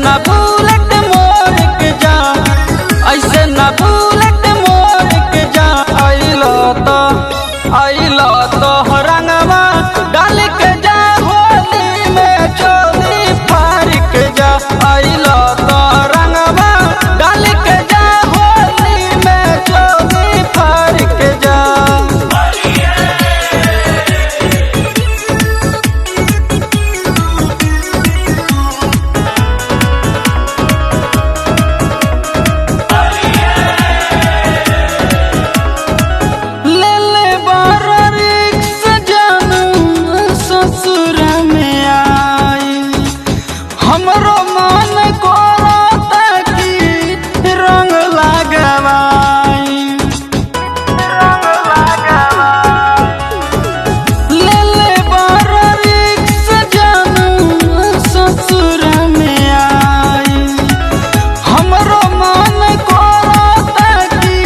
ना बुलेट मोड़ के जा, ऐसे ना बुलेट मोड़ के जा। आइलो तो रंगवा डाल के जा, होली में चोली फाड़ के जा। आइलो तो रंगवा डाल के जा, होली में चोली फाड़ के जा। हमरो मन करता कि रंग लगवाई, ले ले बड़ रिक्स जानू ससुर में आई। हमरो मन करता कि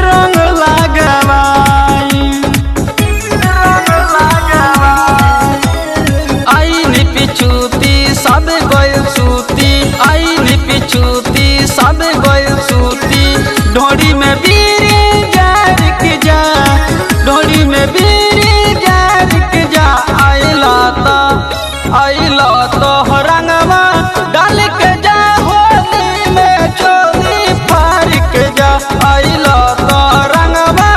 रंग लगवाई, आई नी पिछूती सब गइल सूती, आई नी पिछूती सब गइल सूती। ढोड़ी में बीरी जार के जा, ढोड़ी में बीरी जार के जा। आइला तो रंगवा डाल के जा, होली में चोली फाड़ के जा। आइला तो रंगवा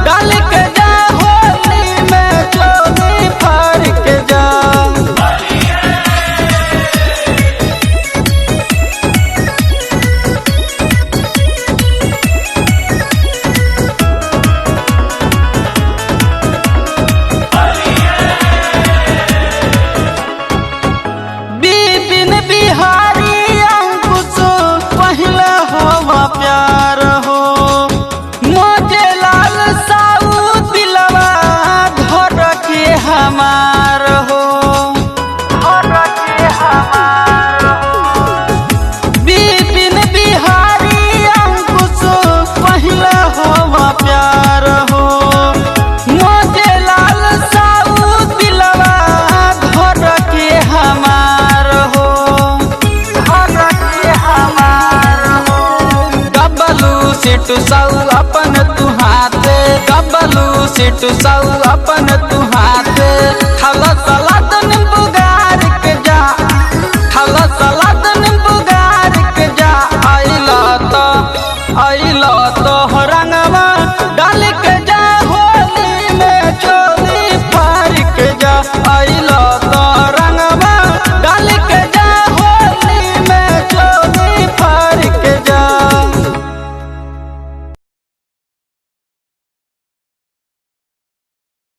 डाल के जा, होली में चोली फाड़ के जा। बिहारी अंकुश पहला हवा प्यार हो, मोजे लाल साऊ दिलवा घर के हमार हो, घर के हमार हो। बिपिन बिहारी अंकुश पहला हवा प्यार हो, मोजे लाल साऊ दिलवा घर के हमार हो। सिटू साऊ अपन तू हाथ, गबलू सिटू साऊ अपन तू हाथ।